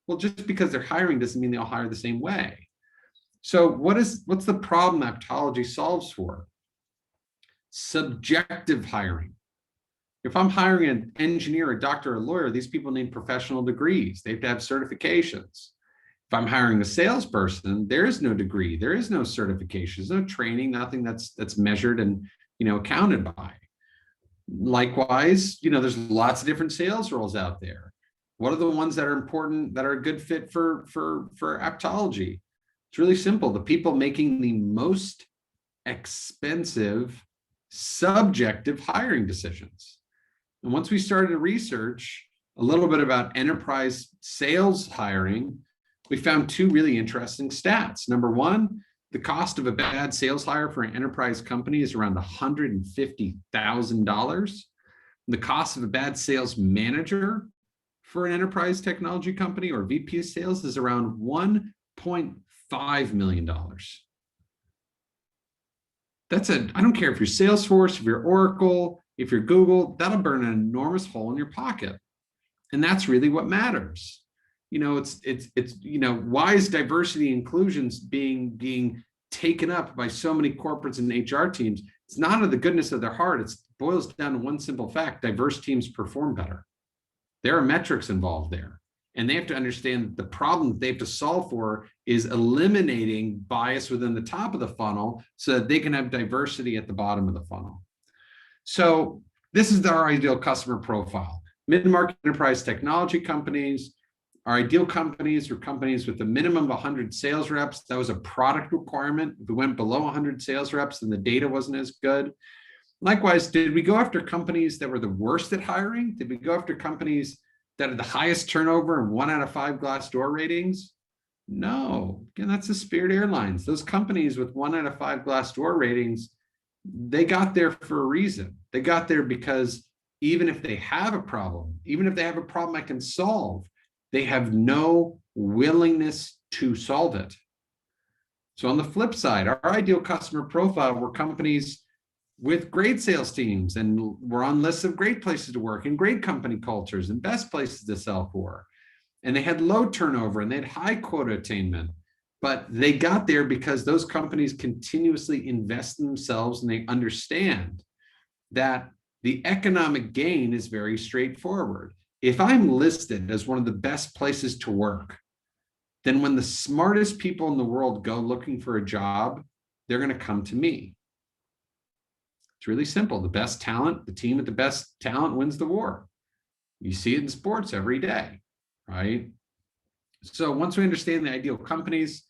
Well, just because they're hiring doesn't mean they all hire the same way. So what's the problem aptology solves for? Subjective hiring. If I'm hiring an engineer, a doctor, or a lawyer, these people need professional degrees. They have to have certifications. If I'm hiring a salesperson, there is no degree, there is no certification, there's no training, nothing that's measured and accounted by. Likewise, there's lots of different sales roles out there. What are the ones that are important, that are a good fit for aptology? It's really simple. The people making the most expensive subjective hiring decisions. And once we started to research a little bit about enterprise sales hiring, we found two really interesting stats. Number one, the cost of a bad sales hire for an enterprise company is around $150,000. The cost of a bad sales manager for an enterprise technology company or VP of sales is around $1.5 million. I don't care if you're Salesforce, if you're Oracle, if you're Google, that'll burn an enormous hole in your pocket. And that's really what matters. Why is diversity inclusions being taken up by so many corporates and HR teams? It's not of the goodness of their heart. It boils down to one simple fact: diverse teams perform better. There are metrics involved there. And they have to understand that the problem that they have to solve for is eliminating bias within the top of the funnel so that they can have diversity at the bottom of the funnel. So this is our ideal customer profile. Mid-market enterprise technology companies. Our ideal companies are companies with a minimum of 100 sales reps. That was a product requirement. If we went below 100 sales reps, then the data wasn't as good. Likewise, did we go after companies that were the worst at hiring? Did we go after companies that are the highest turnover and 1 out of 5 Glassdoor ratings? No. Again, that's the Spirit Airlines. Those companies with 1 out of 5 Glassdoor ratings, they got there for a reason. They got there because even if they have a problem, even if they have a problem I can solve, they have no willingness to solve it. So on the flip side, our ideal customer profile were companies with great sales teams, and we're on lists of great places to work and great company cultures and best places to sell for. And they had low turnover and they had high quota attainment, but they got there because those companies continuously invest in themselves, and they understand that the economic gain is very straightforward. If I'm listed as one of the best places to work, then when the smartest people in the world go looking for a job, they're going to come to me. It's really simple. The best talent, the team with the best talent wins the war. You see it in sports every day, right? So once we understand the ideal companies,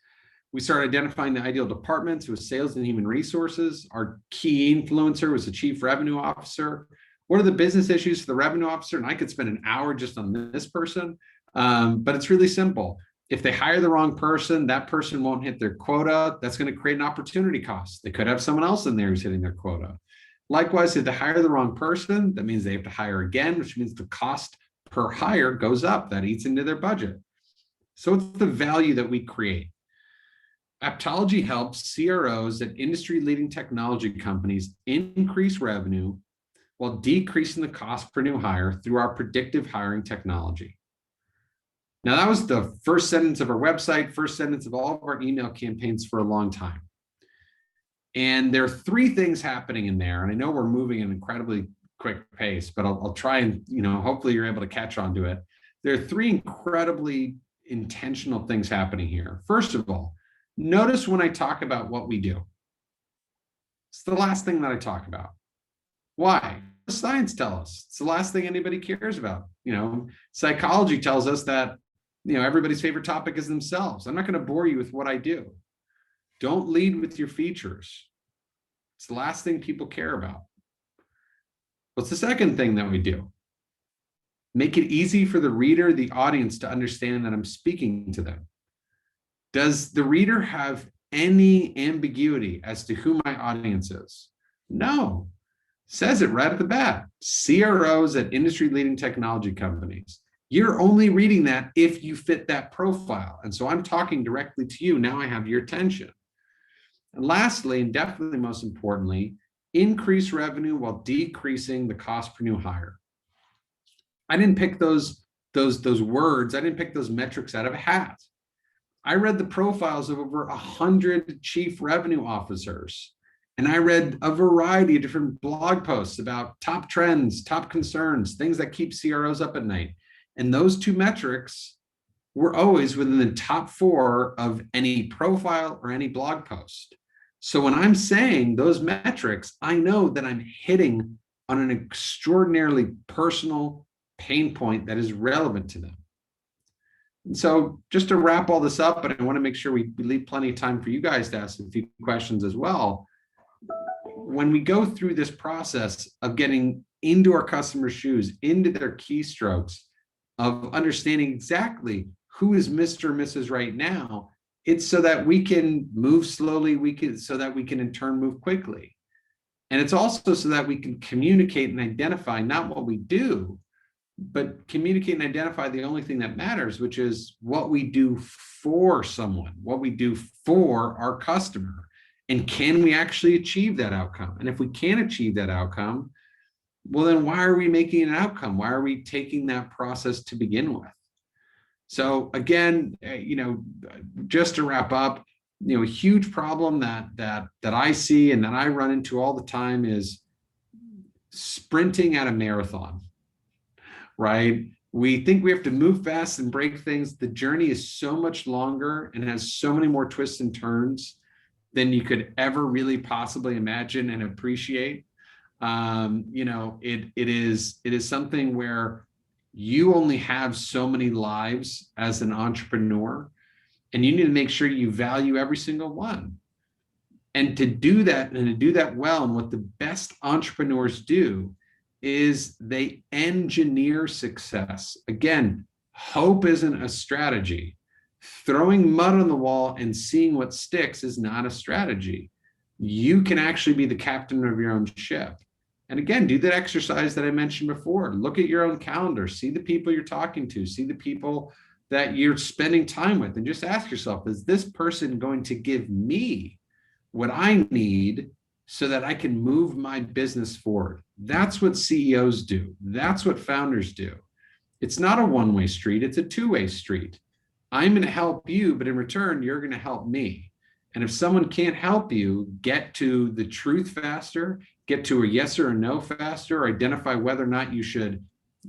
we start identifying the ideal departments. It was sales and human resources. Our key influencer was the chief revenue officer. What are the business issues for the revenue officer? And I could spend an hour just on this person, but it's really simple. If they hire the wrong person, that person won't hit their quota. That's going to create an opportunity cost. They could have someone else in there who's hitting their quota. Likewise, if they hire the wrong person, that means they have to hire again, which means the cost per hire goes up. That eats into their budget. So it's the value that we create. Aptology helps CROs at industry-leading technology companies increase revenue while decreasing the cost per new hire through our predictive hiring technology. Now, that was the first sentence of our website, first sentence of all of our email campaigns for a long time. And there are 3 things happening in there. And I know we're moving at an incredibly quick pace, but I'll try and, hopefully you're able to catch on to it. There are 3 incredibly intentional things happening here. First of all, notice when I talk about what we do, it's the last thing that I talk about. Why? The science tells us it's the last thing anybody cares about. Psychology tells us that, everybody's favorite topic is themselves. I'm not going to bore you with what I do. Don't lead with your features. It's the last thing people care about. What's the second thing that we do? Make it easy for the reader, the audience, to understand that I'm speaking to them. Does the reader have any ambiguity as to who my audience is? No. Says it right at the bat. CROs at industry-leading technology companies. You're only reading that if you fit that profile. And so I'm talking directly to you. Now I have your attention. And lastly, and definitely most importantly, increase revenue while decreasing the cost per new hire. I didn't pick those words. I didn't pick those metrics out of a hat. I read the profiles of over 100 chief revenue officers, and I read a variety of different blog posts about top trends, top concerns, things that keep CROs up at night. And those 2 metrics were always within the top 4 of any profile or any blog post. So when I'm saying those metrics, I know that I'm hitting on an extraordinarily personal pain point that is relevant to them. And so just to wrap all this up, but I want to make sure we leave plenty of time for you guys to ask a few questions as well. When we go through this process of getting into our customers' shoes, into their keystrokes, of understanding exactly who is Mr. or Mrs. right now, it's so that we can move slowly, so that we can in turn move quickly. And it's also so that we can communicate and identify not what we do, but communicate and identify the only thing that matters, which is what we do for someone, what we do for our customer. And can we actually achieve that outcome? And if we can't achieve that outcome, well, then why are we making an outcome? Why are we taking that process to begin with? So again, just to wrap up, a huge problem that I see and that I run into all the time is sprinting at a marathon, right? We think we have to move fast and break things. The journey is so much longer and has so many more twists and turns than you could ever really possibly imagine and appreciate. It is something where you only have so many lives as an entrepreneur, and you need to make sure you value every single one. And to do that, and to do that well, and what the best entrepreneurs do is they engineer success. Again, hope isn't a strategy. Throwing mud on the wall and seeing what sticks is not a strategy. You can actually be the captain of your own ship. And again, do that exercise that I mentioned before. Look at your own calendar, see the people you're talking to, see the people that you're spending time with, and just ask yourself, is this person going to give me what I need so that I can move my business forward? That's what CEOs do. That's what founders do. It's not a one-way street, it's a two-way street. I'm going to help you, but in return, you're going to help me. And if someone can't help you get to the truth faster, get to a yes or a no faster, or identify whether or not you should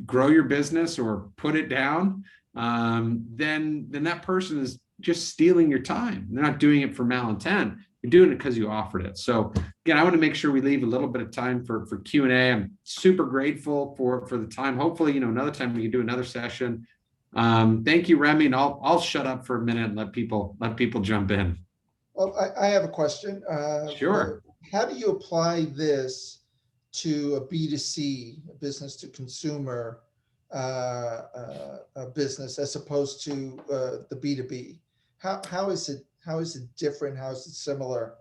grow your business or put it down, then that person is just stealing your time. They're not doing it for malintent. You're doing it because you offered it. So again, I want to make sure we leave a little bit of time for Q&A. I'm super grateful for the time. Hopefully, another time we can do another session. Thank you, Remy, and I'll shut up for a minute and let people jump in. Well, I have a question. Sure. How do you apply this to a B2C, a business to consumer a business, as opposed to the B2B? How is it different? How is it similar?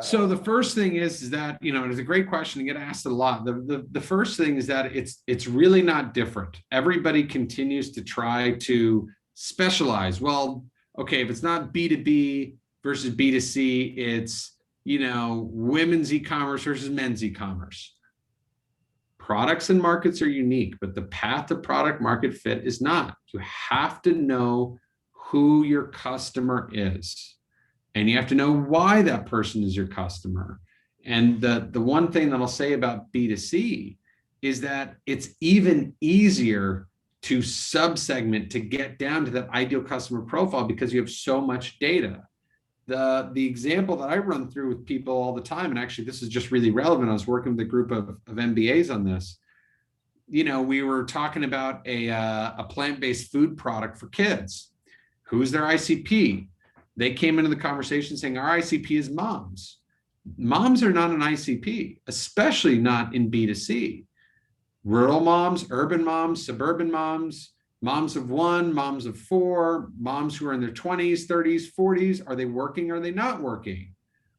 So the first thing is that, it's a great question to get asked a lot. The first thing is that it's really not different. Everybody continues to try to specialize. Well, okay, if it's not B2B versus B2C, it's, women's e-commerce versus men's e-commerce. Products and markets are unique, but the path to product market fit is not. You have to know who your customer is. And you have to know why that person is your customer. And the one thing that I'll say about B2C is that it's even easier to subsegment, to get down to that ideal customer profile, because you have so much data. The example that I run through with people all the time, and actually this is just really relevant, I was working with a group of MBAs on this. We were talking about a plant-based food product for kids. Who's their ICP? They came into the conversation saying, our ICP is moms. Moms are not an ICP, especially not in B2C. Rural moms, urban moms, suburban moms, moms of one, moms of four, moms who are in their 20s, 30s, 40s. Are they working? Or are they not working?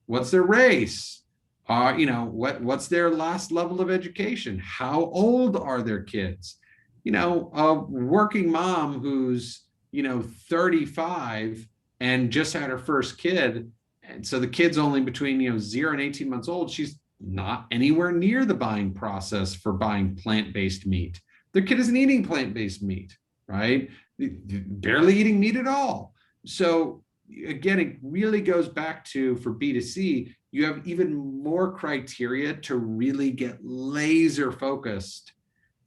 What's their race? What's their last level of education? How old are their kids? A working mom who's, 35 and just had her first kid. And so the kid's only between, 0 and 18 months old. She's not anywhere near the buying process for buying plant-based meat. Their kid isn't eating plant-based meat, right? Barely eating meat at all. So again, it really goes back to, for B2C, you have even more criteria to really get laser focused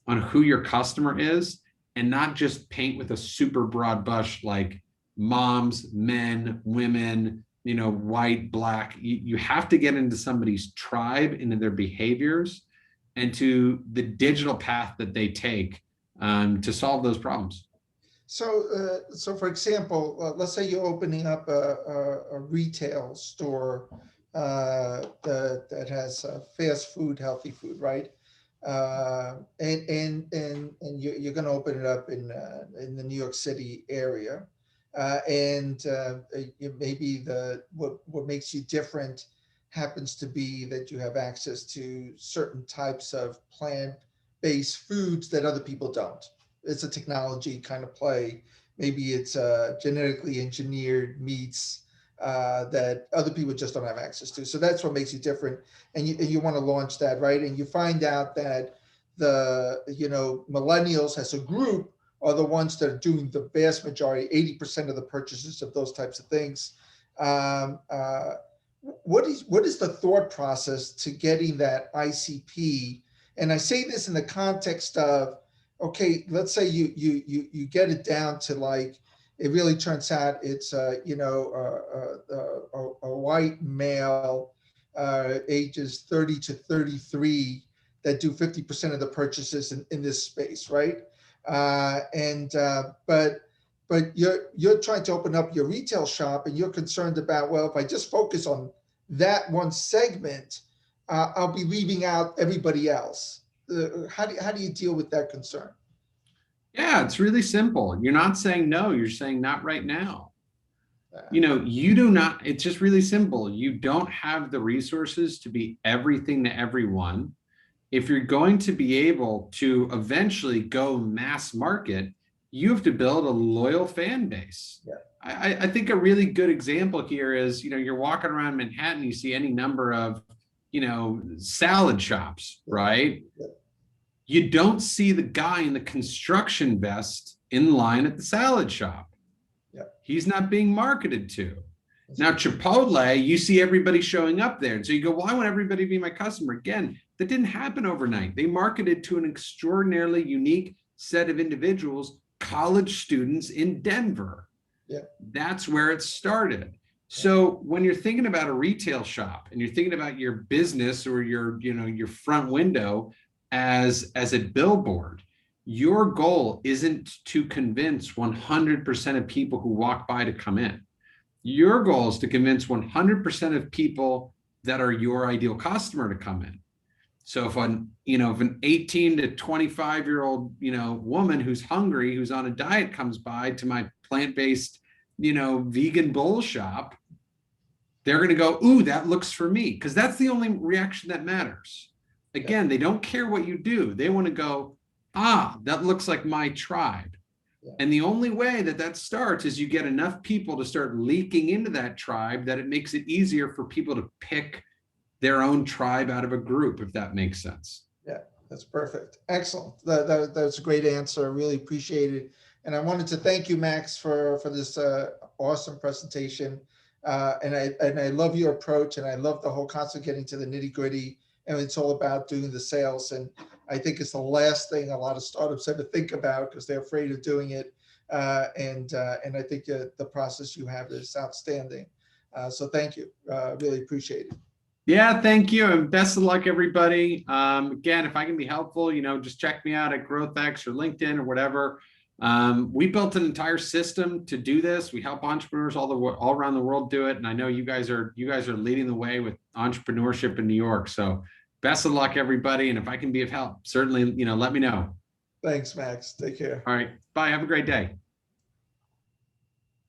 on who your customer is, and not just paint with a super broad brush like moms, men, women, white, black. You have to get into somebody's tribe, into their behaviors, and to the digital path that they take to solve those problems. So, for example, let's say you're opening up a retail store that has fast food, healthy food, right? And you're going to open it up in the New York City area, maybe what makes you different happens to be that you have access to certain types of plant-based foods that other people don't. It's a technology kind of play. Maybe it's genetically engineered meats that other people just don't have access to. So that's what makes you different. And you want to launch that, right? And you find out that the millennials as a group are the ones that are doing the vast majority, 80% of the purchases of those types of things. What is the thought process to getting that ICP? And I say this in the context of, okay, let's say you get it down to like, it really turns out it's a white male, ages 30 to 33, that do 50% of the purchases in this space, right? But you're trying to open up your retail shop, and you're concerned about, well, if I just focus on that one segment, I'll be leaving out everybody else. how do you deal with that concern? Yeah, it's really simple. You're not saying no, you're saying not right now. Uh, You know, you do not, it's just really simple. You don't have the resources to be everything to everyone. If you're going to be able to eventually go mass market, you have to build a loyal fan base. yeah, I think a really good example here is, you know, you're walking around Manhattan, you see any number of, you know, salad shops, yeah, right? yeah, You don't see the guy in the construction vest in line at the salad shop. yeah. He's not being marketed to. That's Now, good. Chipotle, you see everybody showing up there. And so you go, why won't everybody be my customer? Again, that didn't happen overnight. They marketed to an extraordinarily unique set of individuals, college students in Denver. Yeah, That's where it started. yeah, So when you're thinking about a retail shop and you're thinking about your business or your, you know, your front window as a billboard, your goal isn't to convince 100% of people who walk by to come in. Your goal is to convince 100% of people that are your ideal customer to come in. So if an 18 to 25-year-old, you know, woman who's hungry, who's on a diet comes by to my plant-based, you know, vegan bowl shop, they're going to go, ooh, that looks for me. Because that's the only reaction that matters. yeah, Again, they don't care what you do. They want to go, ah, that looks like my tribe. yeah. And the only way that that starts is you get enough people to start leaking into that tribe that it makes it easier for people to pick their own tribe out of a group, if that makes sense. Yeah, that's perfect. Excellent. That's a great answer. I really appreciate it. And I wanted to thank you, Max, for this awesome presentation. And I love your approach, and I love the whole concept getting to the nitty gritty. And it's all about doing the sales. And I think it's the last thing a lot of startups ever think about because they're afraid of doing it. And I think the process you have is outstanding. So thank you. Really appreciate it. Yeah, thank you. And best of luck, everybody. Again, if I can be helpful, you know, just check me out at GrowthX or LinkedIn or whatever. We built an entire system to do this. We help entrepreneurs all around the world do it. And I know you guys are leading the way with entrepreneurship in New York. So best of luck, everybody. And if I can be of help, certainly, you know, let me know. Thanks, Max. Take care. All right. Bye. Have a great day.